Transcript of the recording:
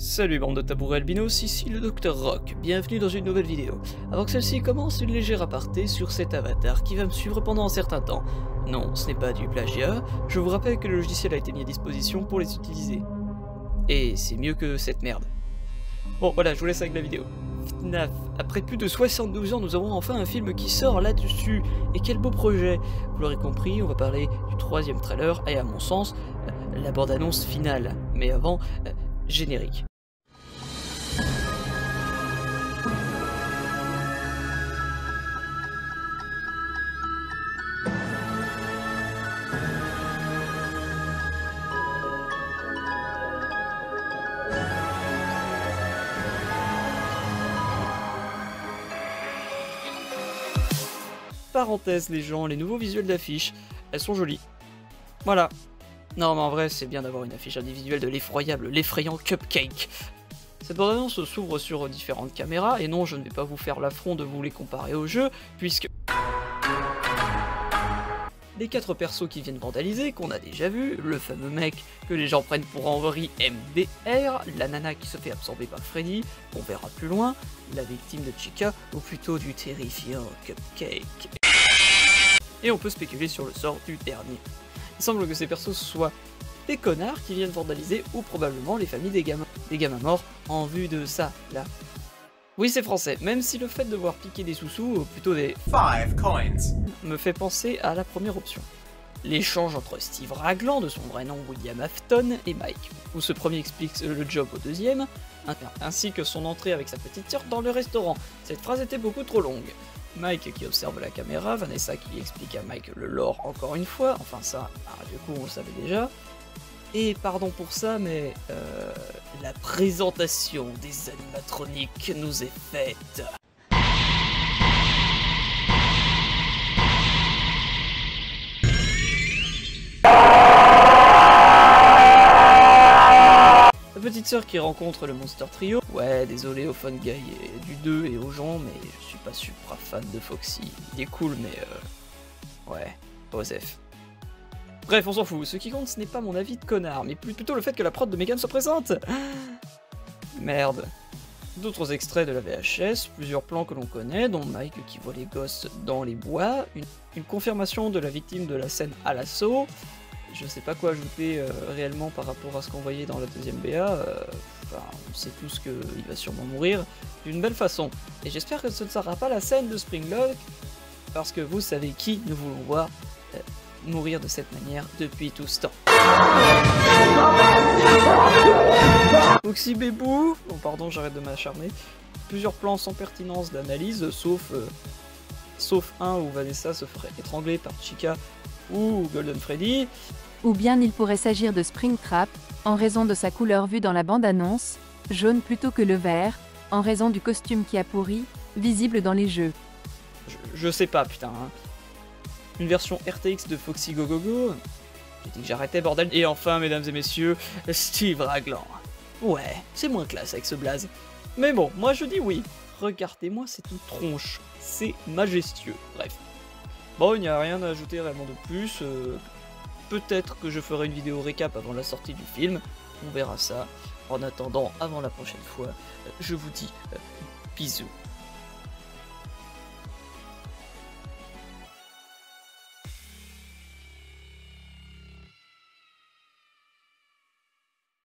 Salut bande de tabourets albinos, ici le Dr Rock, bienvenue dans une nouvelle vidéo. Avant que celle-ci commence, une légère aparté sur cet avatar qui va me suivre pendant un certain temps. Non, ce n'est pas du plagiat, je vous rappelle que le logiciel a été mis à disposition pour les utiliser. Et c'est mieux que cette merde. Bon voilà, je vous laisse avec la vidéo. FNAF, après plus de 72 ans, nous avons enfin un film qui sort là-dessus. Et quel beau projet! Vous l'aurez compris, on va parler du troisième trailer, et à mon sens, la bande-annonce finale. Mais avant, générique. Parenthèse les gens, les nouveaux visuels d'affiches, elles sont jolies. Voilà. Non mais en vrai c'est bien d'avoir une affiche individuelle de l'effroyable, l'effrayant Cupcake. Cette bande-annonce s'ouvre sur différentes caméras, et non je ne vais pas vous faire l'affront de vous les comparer au jeu, puisque... les 4 persos qui viennent vandaliser, qu'on a déjà vu, le fameux mec que les gens prennent pour Henry MDR, la nana qui se fait absorber par Freddy, on verra plus loin, la victime de Chica, ou plutôt du terrifiant Cupcake. Et on peut spéculer sur le sort du dernier. Il semble que ces persos soient des connards qui viennent vandaliser, ou probablement les familles des gamins morts, en vue de ça, là. Oui c'est français, même si le fait de voir piquer des sous-sous, ou plutôt des 5 coins, me fait penser à la première option. L'échange entre Steve Raglan, de son vrai nom William Afton, et Mike, où ce premier explique le job au deuxième, ainsi que son entrée avec sa petite sœur dans le restaurant. Cette phrase était beaucoup trop longue. Mike qui observe la caméra, Vanessa qui explique à Mike le lore encore une fois, enfin ça, du coup on le savait déjà. Et pardon pour ça, mais la présentation des animatroniques nous est faite. La petite sœur qui rencontre le Monster Trio. Ouais, désolé aux fun guys du 2 et aux gens, mais je suis pas super fan de Foxy. Il est cool, mais ouais, Osef. Bref, on s'en fout, ce qui compte ce n'est pas mon avis de connard, mais plutôt le fait que la prod de Megan soit présente. Merde. D'autres extraits de la VHS, plusieurs plans que l'on connaît, dont Mike qui voit les gosses dans les bois, une confirmation de la victime de la scène à l'assaut. Je sais pas quoi ajouter réellement par rapport à ce qu'on voyait dans la deuxième BA, enfin, on sait tous qu'il va sûrement mourir d'une belle façon. Et j'espère que ce ne sera pas la scène de Springlock, parce que vous savez qui nous voulons voir mourir de cette manière depuis tout ce temps. Foxy Bébou, bon pardon j'arrête de m'acharner, plusieurs plans sans pertinence d'analyse, sauf un où Vanessa se ferait étrangler par Chica ou Golden Freddy. Ou bien il pourrait s'agir de Springtrap, en raison de sa couleur vue dans la bande-annonce, jaune plutôt que le vert, en raison du costume qui a pourri, visible dans les jeux. Je sais pas putain, hein. Une version RTX de Foxy Go Go Go. J'ai dit que j'arrêtais bordel. Et enfin mesdames et messieurs, Steve Raglan. Ouais, c'est moins classe avec ce blaze. Mais bon, moi je dis oui. Regardez-moi cette tronche, c'est majestueux. Bref. Bon, il n'y a rien à ajouter réellement de plus. Peut-être que je ferai une vidéo récap avant la sortie du film. On verra ça. En attendant, avant la prochaine fois, je vous dis bisous.